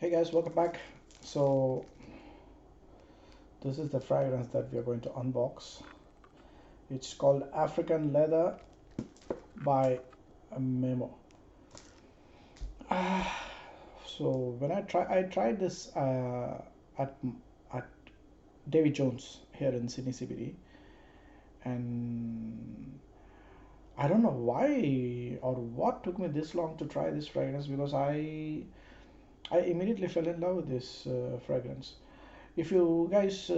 Hey guys, welcome back. So this is the fragrance that we are going to unbox. It's called African Leather by Memo. So when I tried this at Davy Jones here in Sydney CBD, and I don't know why or what took me this long to try this fragrance because I immediately fell in love with this fragrance. If you guys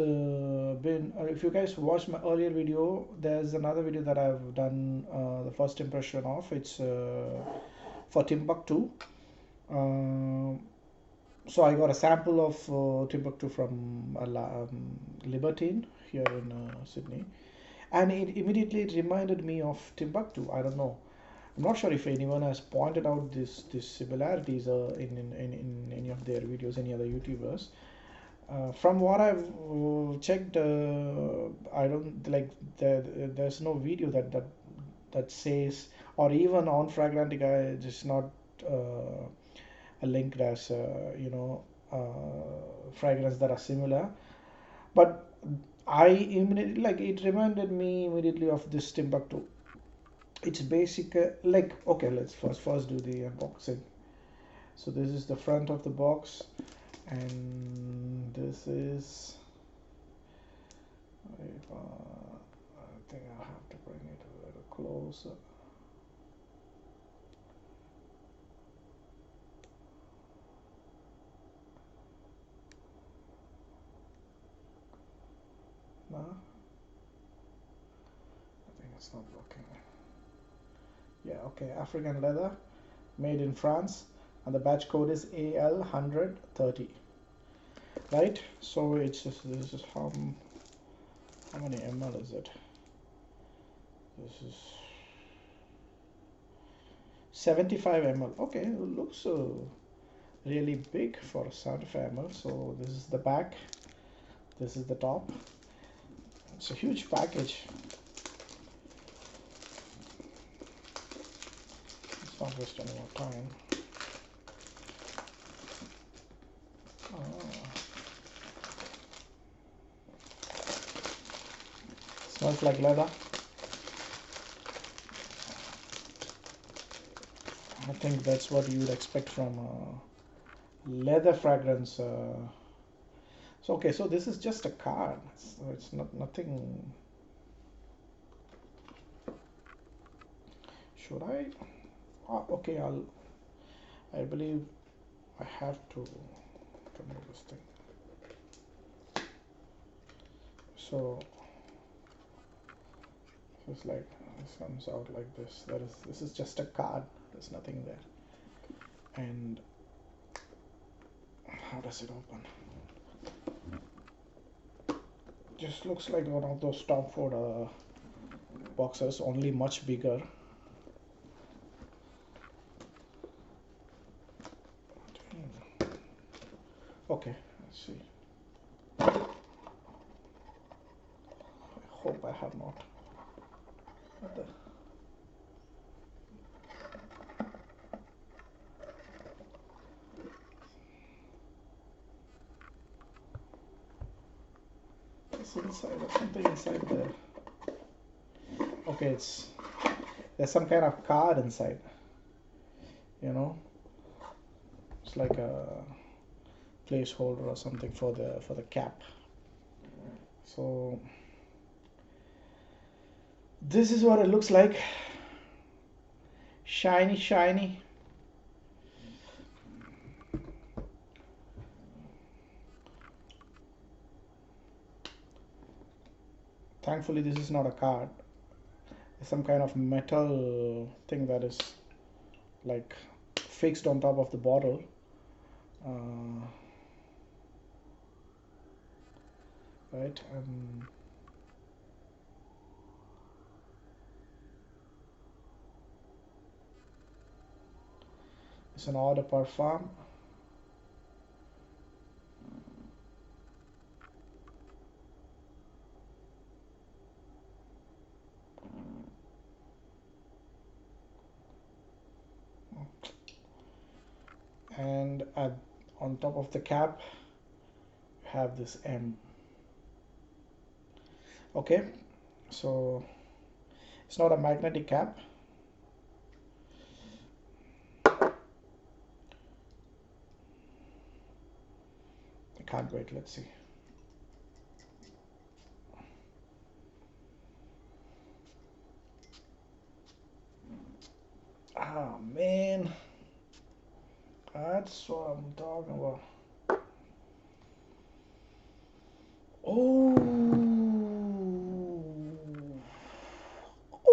watched my earlier video, there's another video that I've done the first impression of. It's for Timbuktu. Um, so I got a sample of Timbuktu from Libertine here in Sydney, and it immediately reminded me of Timbuktu. I don't know. I'm not sure if anyone has pointed out this similarities in any of their videos, any other YouTubers. From what I've checked, I don't like there's no video that says, or even on Fragrantica, it's not linked as fragrance that are similar. But I immediately like it reminded me immediately of this Timbuktu. It's basic like okay, let's first do the unboxing. So this is the front of the box, and this is I think I have to bring it a little closer. No, I think it's not working. Yeah, okay, African leather, made in France, and the batch code is AL130. Right? So it's just, this is how many ml is it? This is 75 ml. Okay, it looks really big for 75 ml. So this is the back. This is the top. It's a huge package. Let's not waste any more time. Smells like leather. I think that's what you would expect from leather fragrance. So okay, so this is just a card. So it's not nothing. Should I? Oh, okay, I believe I have to remove this thing. So it's like this comes out like this. This is just a card. There's nothing there. And how does it open? Just looks like one of those Tom Ford boxes, only much bigger. Okay, let's see. I hope I have not. What the? It's inside or something inside there. Okay, there's some kind of card inside. You know, it's like a placeholder or something for the cap. So this is what it looks like. Shiny, shiny. Thankfully, this is not a card. It's some kind of metal thing that is like fixed on top of the bottle. Right? It's an eau de parfum. And On top of the cap, have this M. Okay, so it's not a magnetic cap. I can't wait. Let's see. Ah, man, that's what I'm talking about. Oh, oh.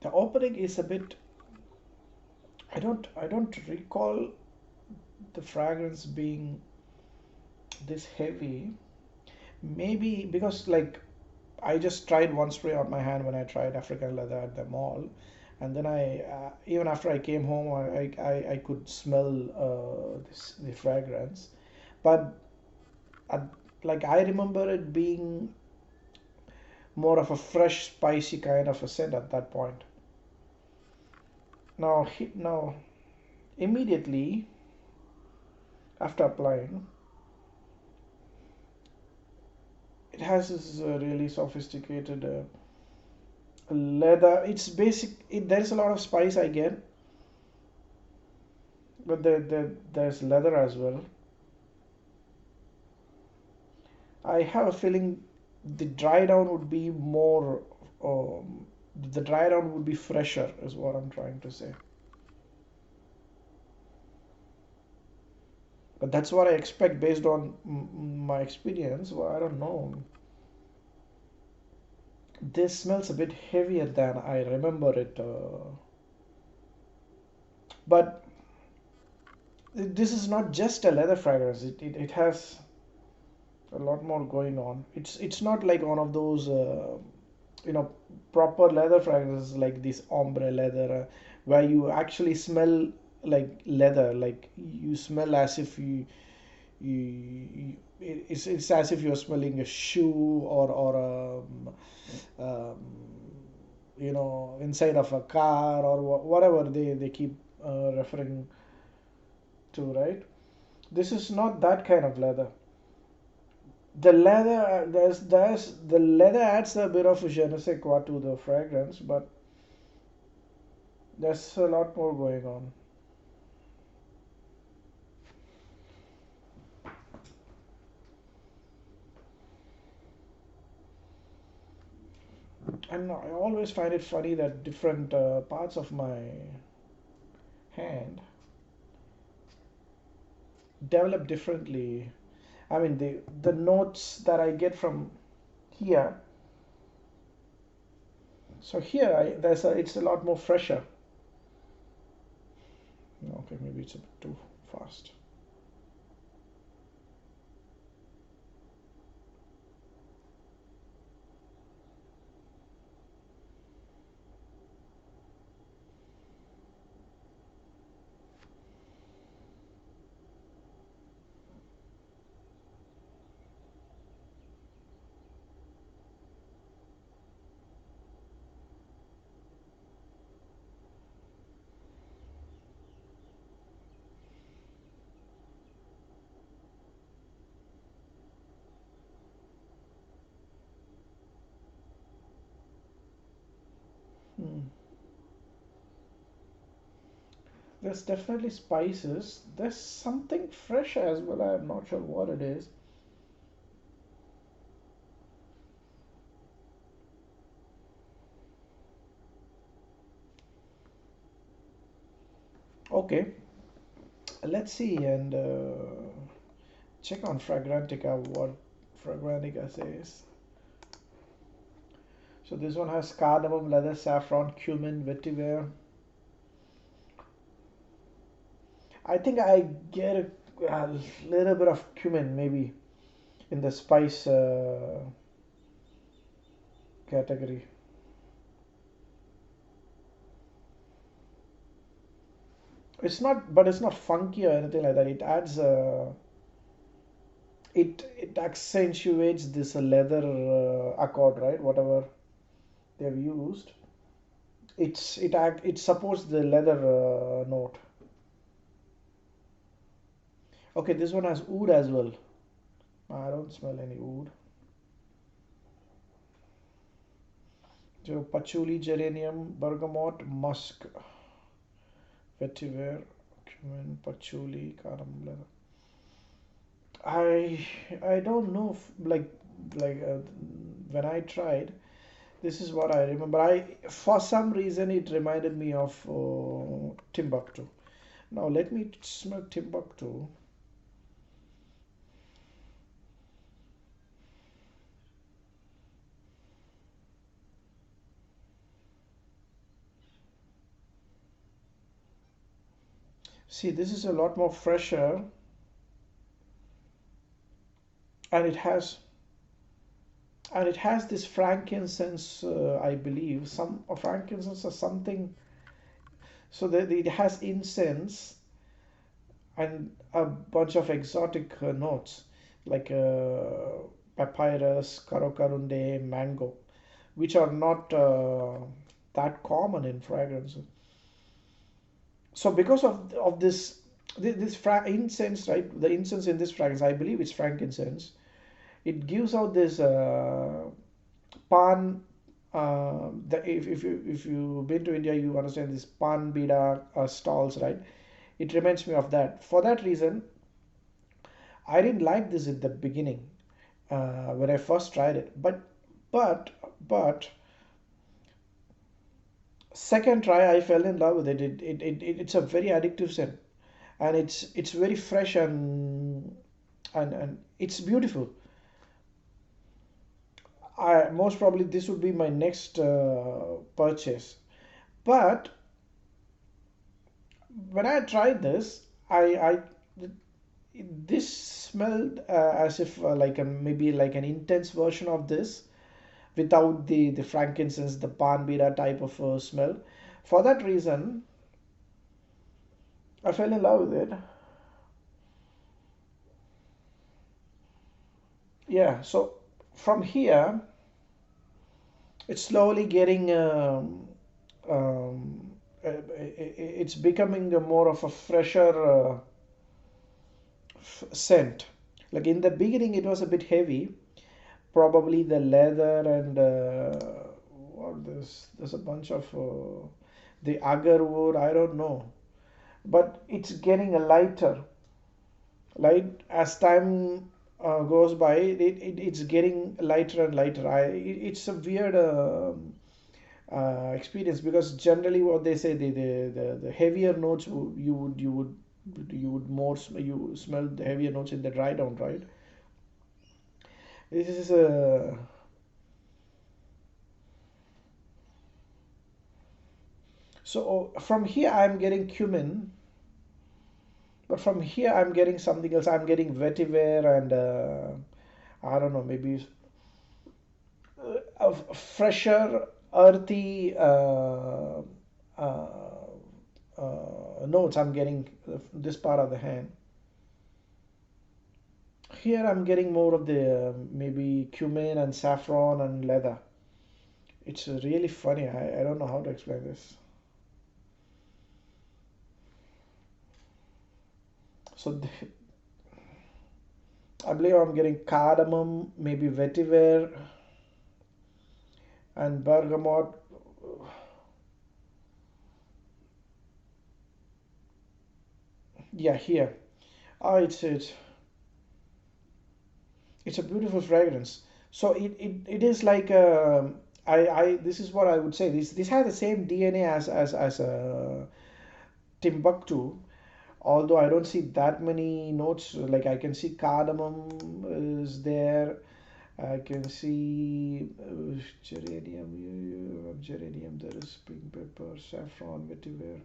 The opening is a bit. I don't recall the fragrance being this heavy. Maybe because like I just tried one spray on my hand when I tried African leather at the mall, and then I even after I came home, I could smell the fragrance, but uh, like I remember it being more of a fresh, spicy kind of a scent at that point. Now immediately after applying, it has this really sophisticated leather. It's basic. There's a lot of spice I get, but there's leather as well. I have a feeling the dry down would be more. Um, the dry down would be fresher, is what I'm trying to say. But that's what I expect based on my experience. Well, I don't know. This smells a bit heavier than I remember it. But this is not just a leather fragrance. It has a lot more going on. It's not like one of those you know proper leather fragrances like this ombre leather where you actually smell like leather. Like you smell as if it's as if you're smelling a shoe or inside of a car or whatever they keep referring to, right? This is not that kind of leather. The leather there's the leather adds a bit of je ne sais quoi to the fragrance, but there's a lot more going on. And I always find it funny that different parts of my hand develop differently. I mean, the notes that I get from here. So here, it's a lot more fresher. Okay, maybe it's a bit too fast. Hmm. There's definitely spices. There's something fresh as well. I'm not sure what it is. Okay, let's see and check on Fragrantica what Fragrantica says. So this one has cardamom, leather, saffron, cumin, vetiver. I think I get a little bit of cumin maybe in the spice category. It's not, but it's not funky or anything like that. It adds it accentuates this leather accord, right? Whatever they've used, it supports the leather note. Okay, this one has oud as well. I don't smell any oud. So patchouli, geranium, bergamot, musk, vetiver, cumin, patchouli, cardamom, leather. I I don't know if, like when I tried, this is what I remember. I For some reason it reminded me of Timbuktu. Now let me smell Timbuktu. See, this is a lot more fresher, and it has this frankincense. I believe some frankincense or something. So it has incense and a bunch of exotic notes like papyrus, karokarunde, mango, which are not that common in fragrance. So because of this incense, right? The incense in this fragrance, I believe it's frankincense. It gives out this pan. If you've been to India, you understand this pan bida stalls, right? It reminds me of that. For that reason, I didn't like this at the beginning when I first tried it, but but second try I fell in love with it. It's a very addictive scent, and it's very fresh and it's beautiful. I most probably this would be my next purchase. But when I tried this, I this smelled as if like maybe like an intense version of this without the frankincense, the pan bida type of smell. For that reason, I fell in love with it. Yeah, so from here, it's slowly getting um, it's becoming a more of a fresher scent. Like in the beginning, it was a bit heavy, probably the leather and what this. There's a bunch of the agar wood. I don't know, but it's getting a lighter. Light as time goes by, it's getting lighter and lighter. It's a weird experience because generally what they say the heavier notes you would you smell the heavier notes in the dry down, right? This is a so from here I'm getting cumin, but from here I'm getting something else. I'm getting vetiver and I don't know, maybe a fresher, earthy notes. I'm getting this part of the hand. Here I'm getting more of the maybe cumin and saffron and leather. It's really funny. I don't know how to explain this. So I believe I'm getting cardamom, maybe vetiver and bergamot. Yeah, here. Oh, it's a beautiful fragrance. So it is like I this is what I would say. This has the same DNA as Timbuktu, although I don't see that many notes. Like I can see cardamom is there. I can see geranium. You have geranium. There is pink pepper, saffron, vetiver.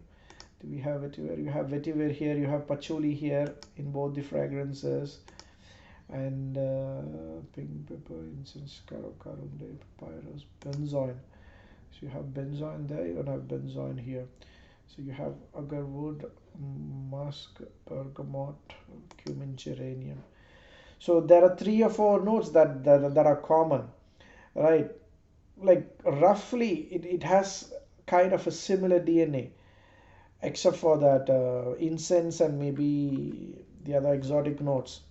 Do we have vetiver? You have vetiver here. You have patchouli here in both the fragrances. And pink pepper, incense, karunde, papyrus, benzoin. So you have benzoin there. You don't have benzoin here. So you have agarwood, musk, bergamot, cumin, geranium. So there are three or four notes that are common, right? Like roughly, it has kind of a similar DNA, except for that incense and maybe the other exotic notes.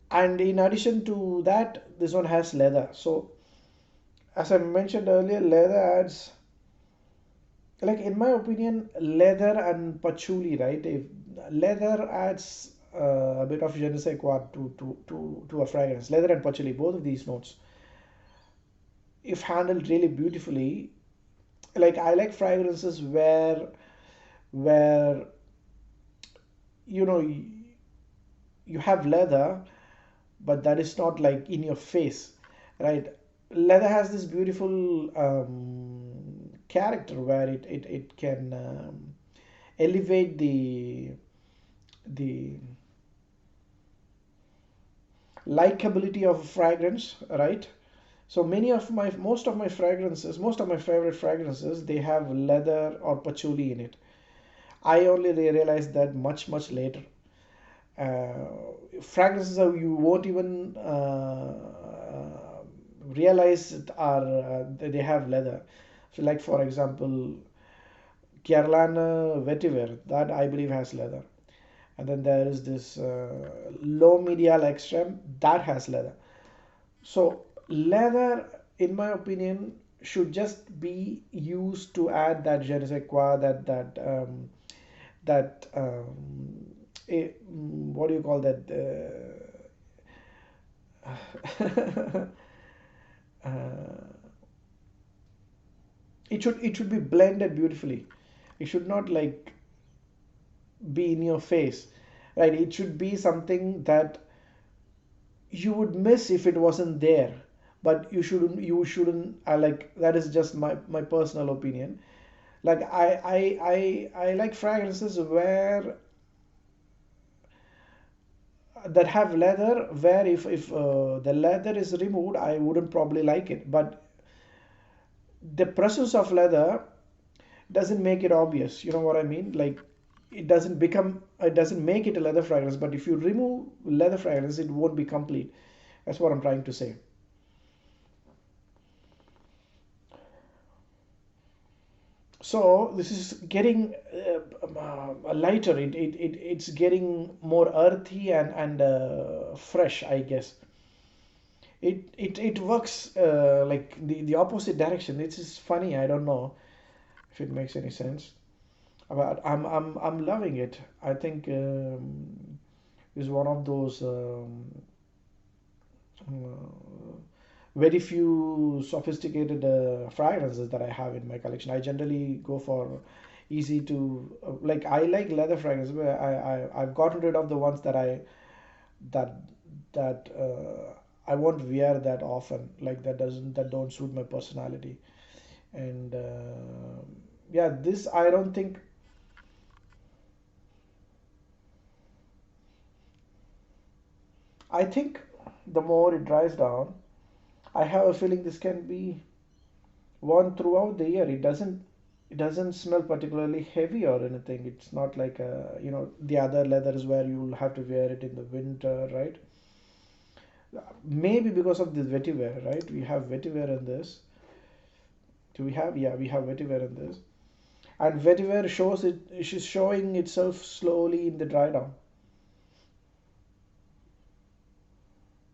And in addition to that, this one has leather. So as I mentioned earlier, leather adds, like in my opinion, leather and patchouli, right? If leather adds a bit of je ne sais quoi to a fragrance, leather and patchouli, both of these notes, if handled really beautifully, like I like fragrances where you know you have leather, but that is not like in your face, right? Leather has this beautiful character where it can elevate the likability of a fragrance, right? So most of my fragrances, most of my favorite fragrances, they have leather or patchouli in it. I only realized that much later. Fragrances are you won't even realize it are they have leather. So, like for example, Carolina vetiver that I believe has leather, and then there is this low medial extreme that has leather. So leather, in my opinion, should just be used to add that je ne sais quoi, what do you call that? Uh, it should be blended beautifully. It should not like be in your face, right? It should be something that you would miss if it wasn't there, but you shouldn't like that is just my personal opinion. Like I like fragrances where that have leather, where if the leather is removed I wouldn't probably like it, but the presence of leather doesn't make it obvious, you know what I mean? Like it doesn't make it a leather fragrance, but if you remove leather fragrance it won't be complete. That's what I'm trying to say. So this is getting lighter. It's getting more earthy and fresh, I guess. It works like the opposite direction. It's just funny. I don't know if it makes any sense. But I'm loving it. I think is one of those uh, very few sophisticated fragrances that I have in my collection. I generally go for easy to like I like leather fragrances. Where I've gotten rid of the ones that that I won't wear that often. Like that don't suit my personality. And yeah, this I don't think. I think the more it dries down, I have a feeling this can be worn throughout the year. It doesn't smell particularly heavy or anything. It's not like the other leathers where you'll have to wear it in the winter, right? Maybe because of this vetiver, right? We have vetiver in this. Do we have? Yeah, we have vetiver in this. And vetiver shows it is showing itself slowly in the dry down.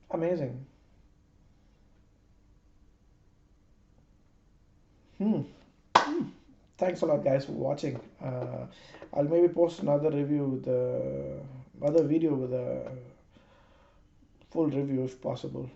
Amazing. Hmm. Thanks a lot, guys, for watching. I'll maybe post another review with the other video with a full review if possible.